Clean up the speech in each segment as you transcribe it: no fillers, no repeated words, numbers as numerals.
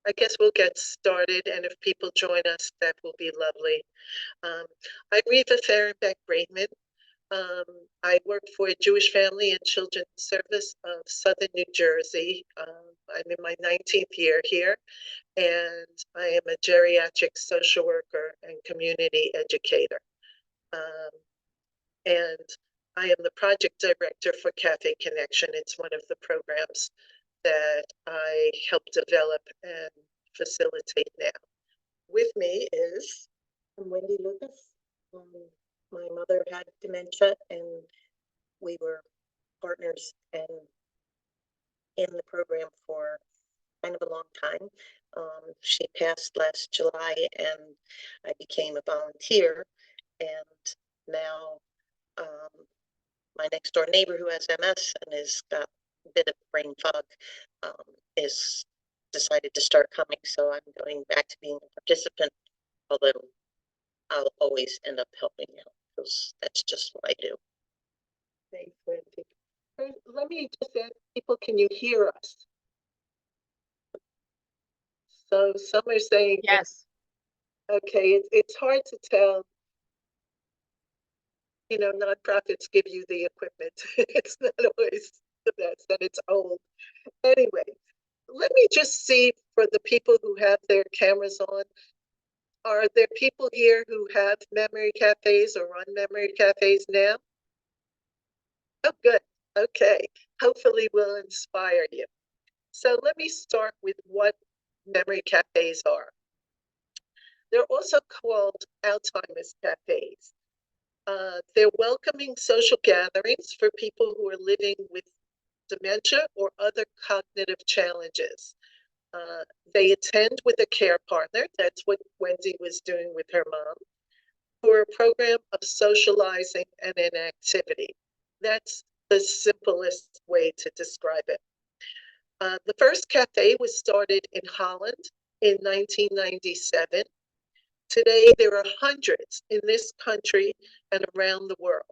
I guess we'll get started, and if people join us, that will be lovely. I'm Reva Farenback-Brateman. I work for a Jewish Family and Children's Service of Southern New Jersey. I'm in my 19th year here, and I am a geriatric social worker and community educator. And I am the project director for Café Connection. It's one of the programs that I help develop and facilitate now. With me is Wendy. My mother had dementia, and we were partners and in the program for kind of a long time. She passed last July, and I became a volunteer. And now my next door neighbor who has MS and has got a bit of brain fog is decided to start coming. So I'm going back to being a participant, although I'll always end up helping out because that's just what I do. Thanks, Wendy. Let me just ask people, can you hear us? So some are saying yes. Okay, it's hard to tell. You know, nonprofits give you the equipment. It's not always the best, and it's old. Anyway, let me just see for the people who have their cameras on. Are there people here who have memory cafes or run memory cafes now? Oh, good. Okay. Hopefully we'll inspire you. So let me start with what memory cafes are. They're also called Alzheimer's cafes. They're welcoming social gatherings for people who are living with dementia or other cognitive challenges. They attend with a care partner. That's what Wendy was doing with her mom, for a program of socializing and an activity. That's the simplest way to describe it. The first cafe was started in Holland in 1997. Today, there are hundreds in this country and around the world.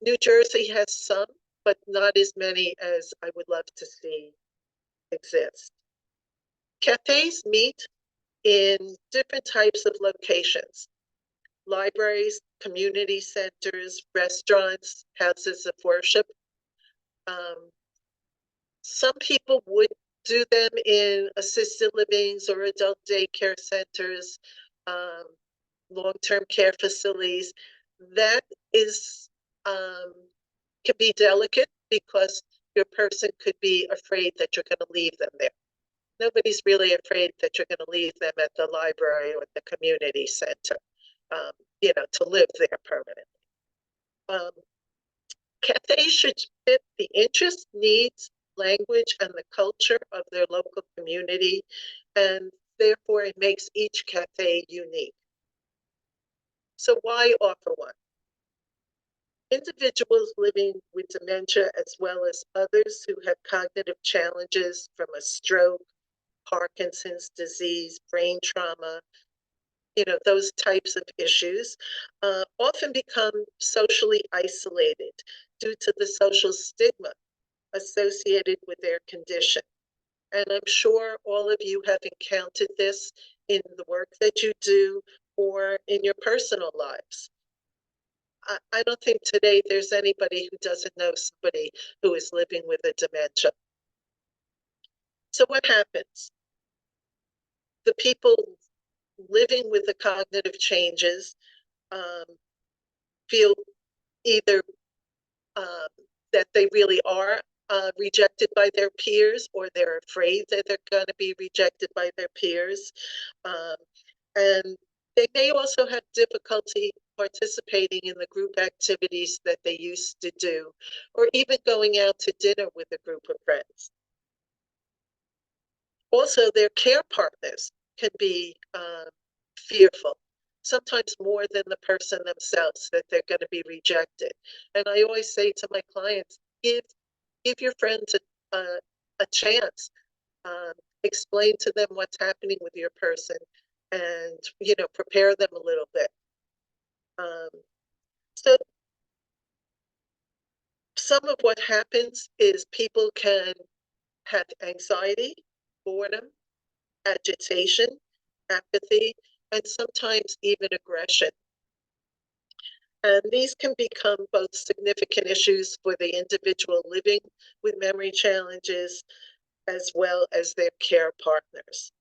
New Jersey has some, but not as many as I would love to see exist. Cafes meet in different types of locations: libraries, community centers, restaurants, houses of worship. Some people would do them in assisted livings or adult daycare centers, long-term care facilities. That is can be delicate because your person could be afraid that you're going to leave them there. Nobody's really afraid that you're going to leave them at the library or the community center, to live there permanently. Cafes should fit the interests, needs, language, and the culture of their local community, and therefore it makes each cafe unique. So why offer one? Individuals living with dementia, as well as others who have cognitive challenges from a stroke, Parkinson's disease, brain trauma, those types of issues, often become socially isolated due to the social stigma associated with their condition. And I'm sure all of you have encountered this in the work that you do or in your personal lives. I don't think today there's anybody who doesn't know somebody who is living with a dementia. So what happens? The people living with the cognitive changes feel either that they really are rejected by their peers, or they're afraid that they're going to be rejected by their peers. And they may also have difficulty participating in the group activities that they used to do, or even going out to dinner with a group of friends. Also, their care partners can be fearful, sometimes more than the person themselves, that they're going to be rejected. And I always say to my clients, give your friends a chance. Explain to them what's happening with your person, and prepare them a little bit. So some of what happens is people can have anxiety, boredom, agitation, apathy, and sometimes even aggression. And these can become both significant issues for the individual living with memory challenges as well as their care partners.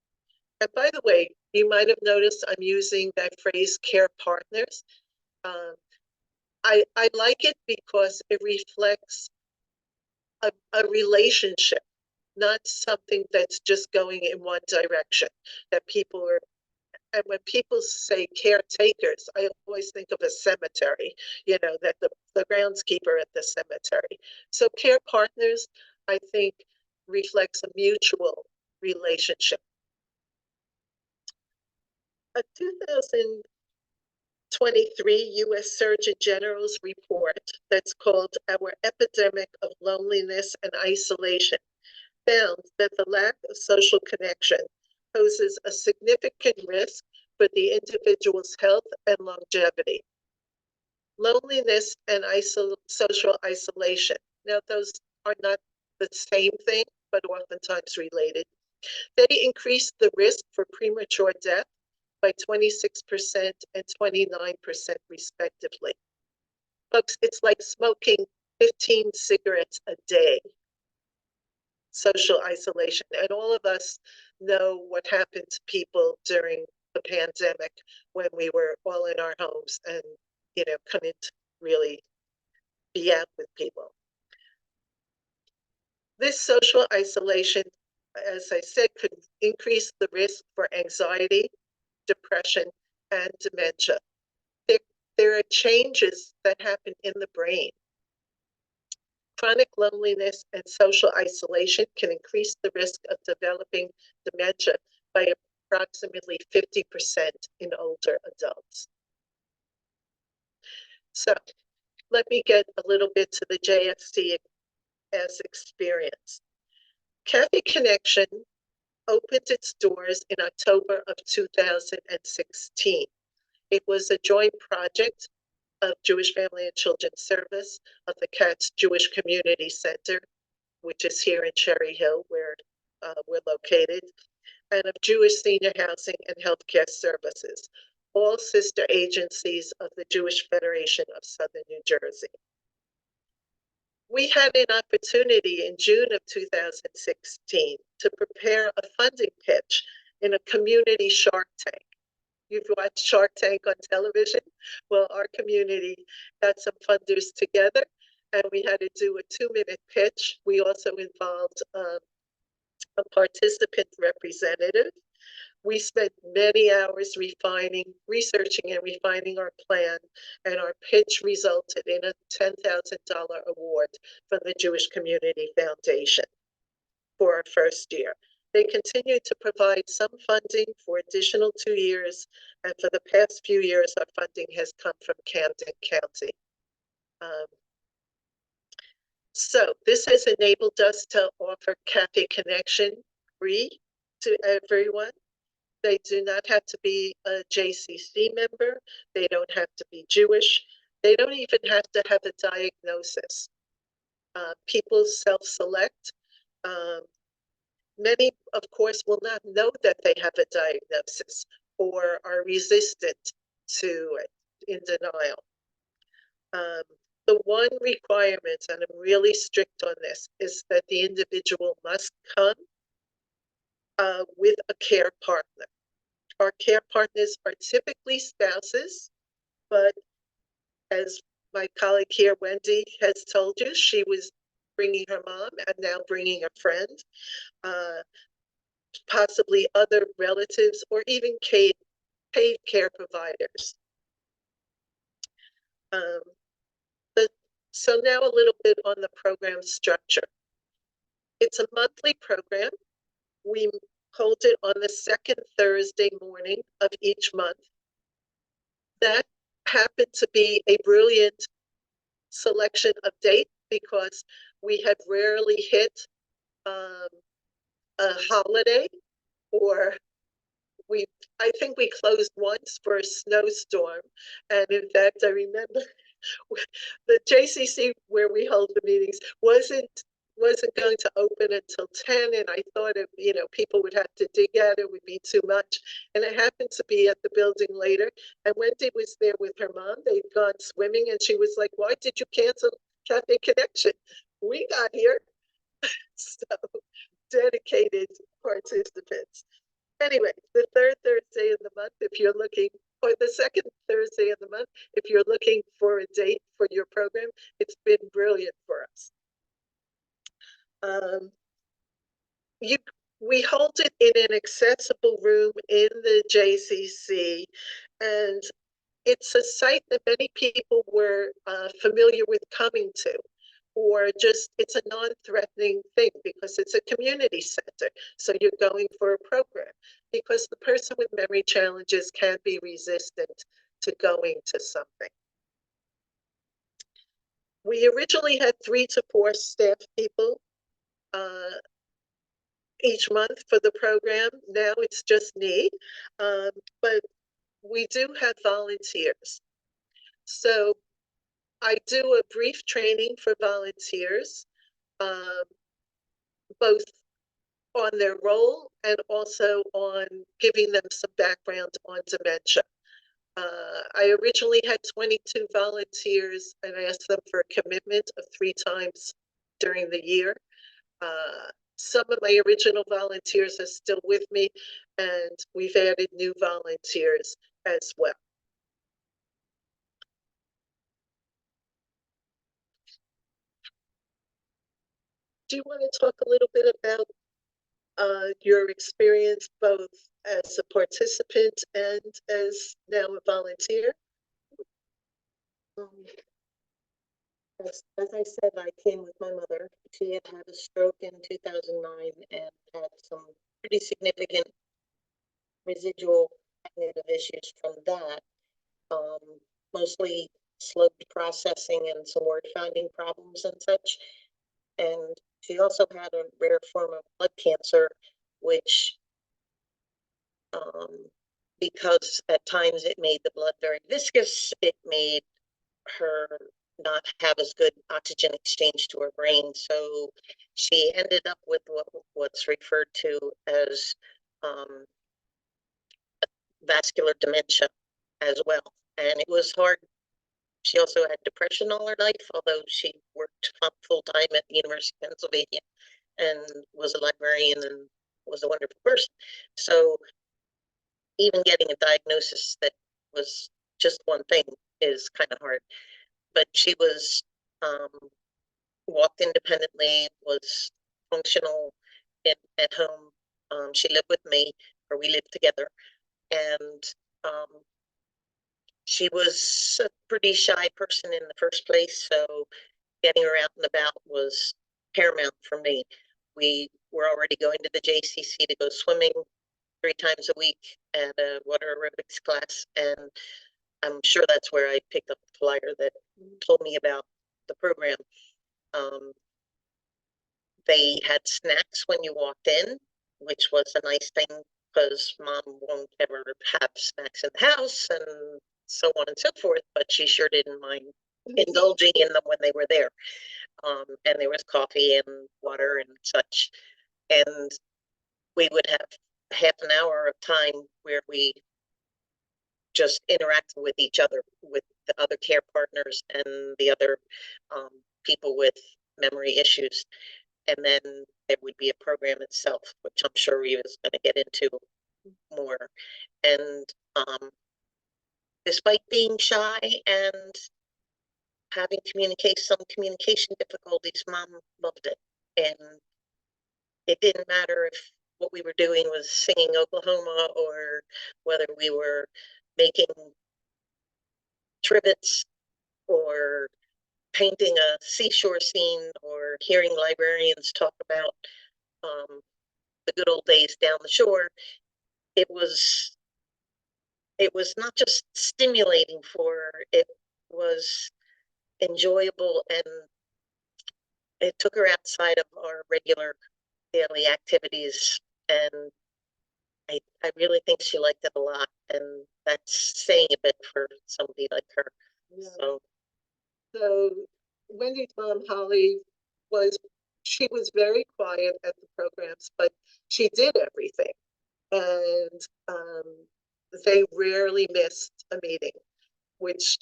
And by the way, you might have noticed I'm using that phrase care partners. I like it because it reflects a relationship, not something that's just going in one direction, that people are. And when people say caretakers, I always think of a cemetery, that the groundskeeper at the cemetery. So care partners, I think, reflects a mutual relationship. A 2023 U.S. Surgeon General's report that's called Our Epidemic of Loneliness and Isolation found that the lack of social connection poses a significant risk for the individual's health and longevity. Loneliness and social isolation. Now, those are not the same thing, but oftentimes related. They increase the risk for premature death by 26% and 29% respectively. Folks, it's like smoking 15 cigarettes a day. Social isolation. And all of us know what happened to people during the pandemic when we were all in our homes and, couldn't really be out with people. This social isolation, as I said, could increase the risk for anxiety, depression, and dementia. There are changes that happen in the brain. Chronic loneliness and social isolation can increase the risk of developing dementia by approximately 50% in older adults. So let me get a little bit to the JFCS experience. Café Connection opened its doors in October of 2016. It was a joint project of Jewish Family and Children's Service, of the Katz Jewish Community Center, which is here in Cherry Hill, where we're located, and of Jewish Senior Housing and Healthcare Services, all sister agencies of the Jewish Federation of Southern New Jersey. We had an opportunity in June of 2016 to prepare a funding pitch in a community Shark Tank. You've watched Shark Tank on television? Well, our community got some funders together and we had to do a 2-minute pitch. We also involved a participant representative. We spent many hours researching and refining our plan, and our pitch resulted in a $10,000 award from the Jewish Community Foundation for our first year. They continue to provide some funding for additional 2 years, and for the past few years, our funding has come from Camden County. So this has enabled us to offer Café Connection free to everyone. They do not have to be a JCC member. They don't have to be Jewish. They don't even have to have a diagnosis. People self-select. Many, of course, will not know that they have a diagnosis or are resistant to it, in denial. The one requirement, and I'm really strict on this, is that the individual must come with a care partner. Our care partners are typically spouses, but as my colleague here, Wendy, has told you, she was bringing her mom and now bringing a friend, possibly other relatives, or even paid care providers. So now a little bit on the program structure. It's a monthly program. We hold it on the second Thursday morning of each month. That happened to be a brilliant selection of date because we have rarely hit a holiday, or I think we closed once for a snowstorm. And in fact, I remember the JCC where we hold the meetings wasn't wasn't going to open until 10, and I thought it, you know, people would have to dig at it, would be too much. And I happened to be at the building later, and Wendy was there with her mom. They'd gone swimming, and she was like, "Why did you cancel Café Connection? We got here." So dedicated participants. Anyway, the third Thursday of the month, if you're looking, or the second Thursday of the month, if you're looking for a date for your program, it's been brilliant for us. You, we hold it in an accessible room in the JCC, and it's a site that many people were familiar with coming to, or just it's a non-threatening thing because it's a community center. So you're going for a program, because the person with memory challenges can be resistant to going to something. We originally had 3 to 4 staff people each month for the program. Now it's just me, but we do have volunteers. So I do a brief training for volunteers, both on their role and also on giving them some background on dementia. I originally had 22 volunteers, and I asked them for a commitment of 3 times during the year. Some of my original volunteers are still with me, and we've added new volunteers as well. Do you want to talk a little bit about your experience both as a participant and as now a volunteer? As I said, I came with my mother. She had had a stroke in 2009 and had some pretty significant residual cognitive issues from that, mostly slowed processing and some word finding problems and such. And she also had a rare form of blood cancer, which, because at times it made the blood very viscous, it made her not have as good oxygen exchange to her brain. So she ended up with what's referred to as vascular dementia as well. And it was hard. She also had depression all her life, although she worked full time at the University of Pennsylvania and was a librarian and was a wonderful person. So even getting a diagnosis that was just one thing is kind of hard. But she was walked independently, was functional at home. She lived with me, or we lived together, and she was a pretty shy person in the first place, so getting her out and about was paramount for me. We were already going to the JCC to go swimming 3 times a week and a water aerobics class, and I'm sure that's where I picked up the flyer that told me about the program. They had snacks when you walked in, which was a nice thing because mom won't ever have snacks in the house and so on and so forth, but she sure didn't mind indulging in them when they were there. And there was coffee and water and such. And we would have half an hour of time where we just interacted with each other, with the other care partners and the other people with memory issues. And then there would be a program itself, which I'm sure we was going to get into more. And despite being shy and having some communication difficulties, mom loved it. And it didn't matter if what we were doing was singing Oklahoma or whether we were making trivets or painting a seashore scene or hearing librarians talk about the good old days down the shore. It was not just stimulating for her, it was enjoyable, and it took her outside of our regular daily activities, and I really think she liked it a lot, and that's saying a bit for somebody like her. Yeah. So So Wendy's mom, Holly, was she was very quiet at the programs, but she did everything. And they rarely missed a meeting, which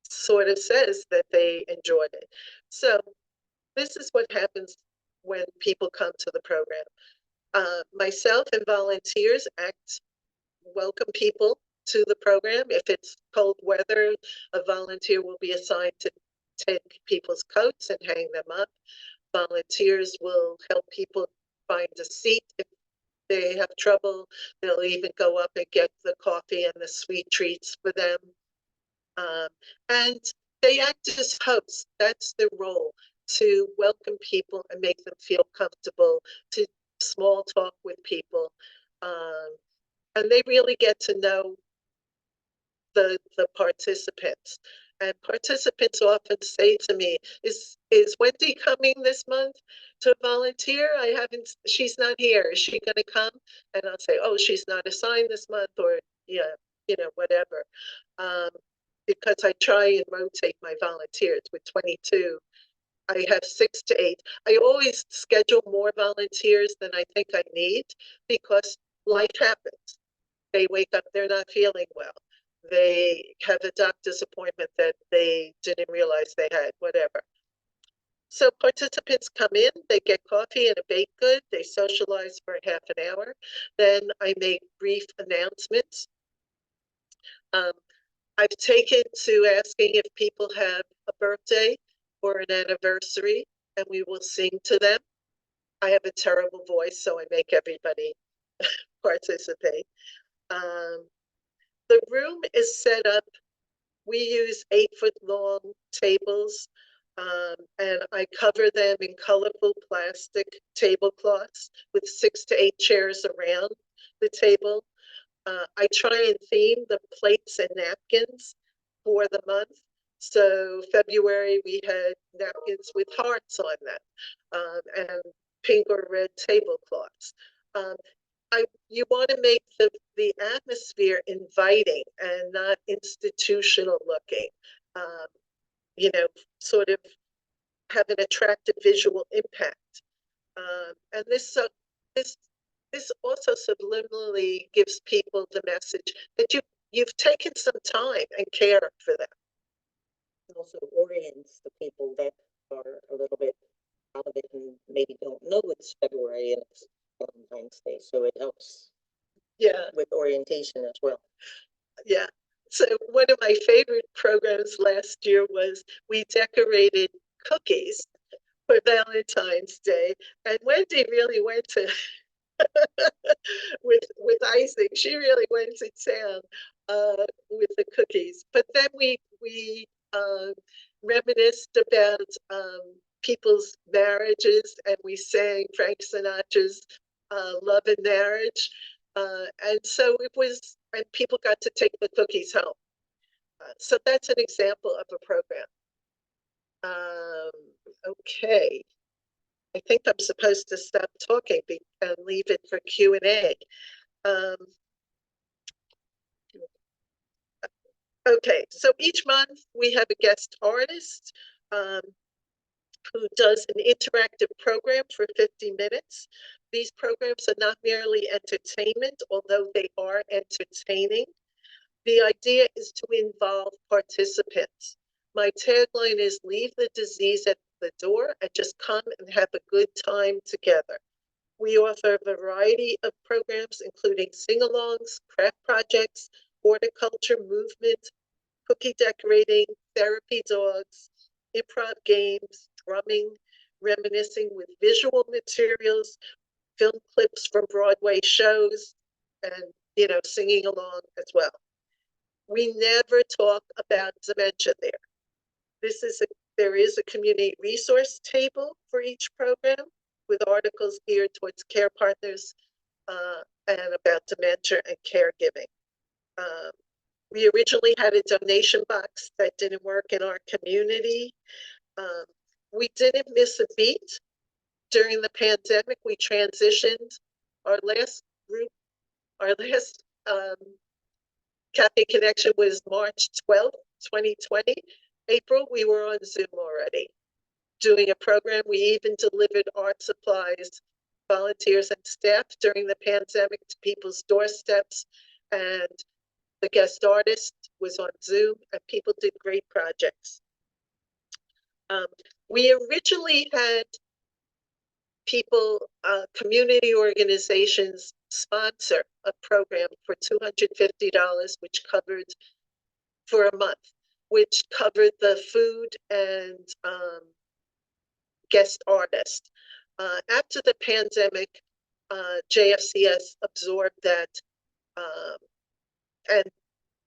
sort of says that they enjoyed it. So this is what happens when people come to the program. Myself and volunteers welcome people to the program. If it's cold weather, a volunteer will be assigned to take people's coats and hang them up. Volunteers will help people find a seat if they have trouble. They'll even go up and get the coffee and the sweet treats for them. And they act as hosts. That's their role, to welcome people and make them feel comfortable, to small talk with people. And they really get to know the participants. And participants often say to me, is Wendy coming this month to volunteer? She's not here. Is she going to come? And I'll say, oh, she's not assigned this month, or yeah, whatever. Because I try and rotate my volunteers. With 22, I have 6 to 8. I always schedule more volunteers than I think I need, because life happens. They wake up, they're not feeling well. They have a doctor's appointment that they didn't realize they had, whatever. So participants come in, they get coffee and a baked good, they socialize for half an hour. Then I make brief announcements. I've taken to asking if people have a birthday or an anniversary, and we will sing to them. I have a terrible voice, so I make everybody participate. The room is set up. We use 8-foot-long tables, and I cover them in colorful plastic tablecloths with 6 to 8 chairs around the table. I try and theme the plates and napkins for the month. So February, we had napkins with hearts on them, and pink or red tablecloths. You want to make the atmosphere inviting and not institutional looking. Sort of have an attractive visual impact. And this also subliminally gives people the message that you've taken some time and care for them. It also orients the people that are a little bit out of it and maybe don't know it's February and it's Valentine's Day, so it helps. Yeah, with orientation as well. Yeah. So one of my favorite programs last year was we decorated cookies for Valentine's Day, and Wendy really went to with icing. She really went to town with the cookies. But then we reminisced about people's marriages, and we sang Frank Sinatra's "Love and Marriage," and so it was. And people got to take the cookies home. So that's an example of a program. Okay. I think I'm supposed to stop talking and leave it for Q&A. Okay, so each month we have a guest artist who does an interactive program for 50 minutes. These programs are not merely entertainment, although they are entertaining. The idea is to involve participants. My tagline is leave the disease at the door and just come and have a good time together. We offer a variety of programs, including sing-alongs, craft projects, horticulture, movement, cookie decorating, therapy dogs, improv games, drumming, reminiscing with visual materials, film clips from Broadway shows, and singing along as well. We never talk about dementia there. There is a community resource table for each program with articles geared towards care partners and about dementia and caregiving. We originally had a donation box that didn't work in our community. We didn't miss a beat. During the pandemic, we transitioned our last Café Connection was March 12th, 2020. April, we were on Zoom already. doing a program. We even delivered art supplies, volunteers and staff during the pandemic to people's doorsteps. And the guest artist was on Zoom, and people did great projects. We originally had people, community organizations sponsor a program for $250, which covered for a month, which covered the food and guest artist. After the pandemic, JFCS absorbed that.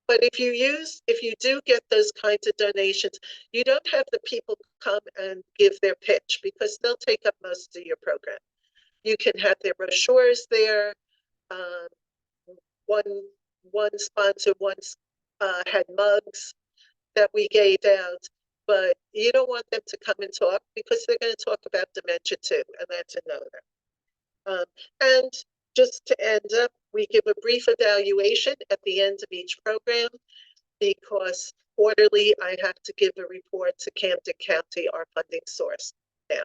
But if you do get those kinds of donations, you don't have the people come and give their pitch because they'll take up most of your program. You can have their brochures there. One sponsor once had mugs that we gave out, but you don't want them to come and talk because they're going to talk about dementia too, and that's a no-no. And just to end up, we give a brief evaluation at the end of each program because quarterly I have to give a report to Camden County, our funding source now.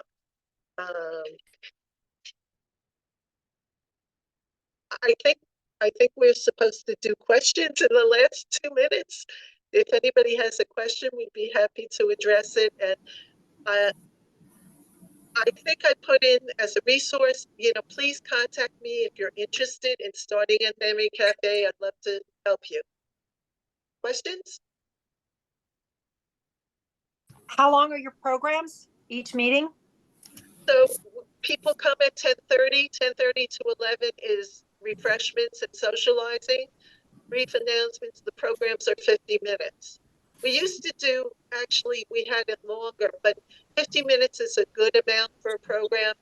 I think we're supposed to do questions in the last 2 minutes. If anybody has a question, we'd be happy to address it. And I think I put in as a resource, please contact me if you're interested in starting a memory cafe. I'd love to help you. Questions? How long are your programs, each meeting? So people come at 10:30 to 11 is refreshments and socializing. Brief announcements, the programs are 50 minutes. We used to do, actually, we had it longer, but 50 minutes is a good amount for a program.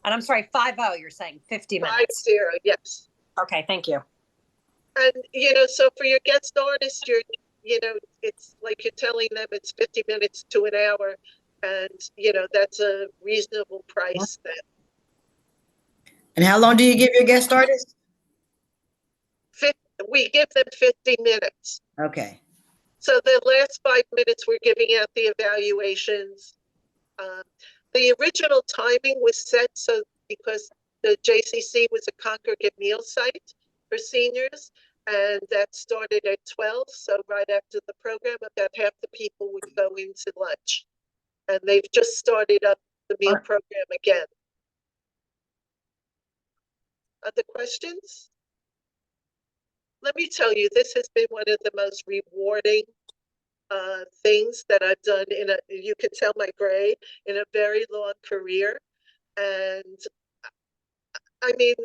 And I'm sorry, 50, you're saying 50 minutes. 50, yes. Okay, thank you. And, so for your guest artist, it's like you're telling them it's 50 minutes to an hour. And, that's a reasonable price then. And how long do you give your guest artists? We give them 50 minutes. Okay. So the last 5 minutes, we're giving out the evaluations. The original timing was set so because the JCC was a congregate meal site for seniors, and that started at 12. So right after the program, about half the people would go into lunch. And they've just started up the meal program again. Other questions? Let me tell you, this has been one of the most rewarding things that I've done you can tell my gray, in a very long career. And I mean,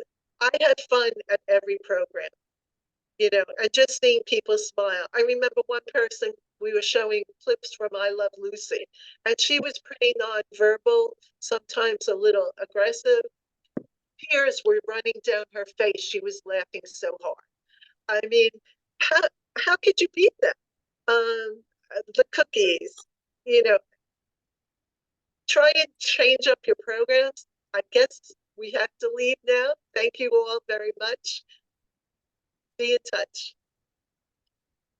I had fun at every program, and just seeing people smile. I remember one person, we were showing clips from I Love Lucy, and she was pretty nonverbal, sometimes a little aggressive. Tears were running down her face. She was laughing so hard. I mean, how could you beat them? The cookies, try and change up your programs. I guess we have to leave now. Thank you all very much. Be in touch.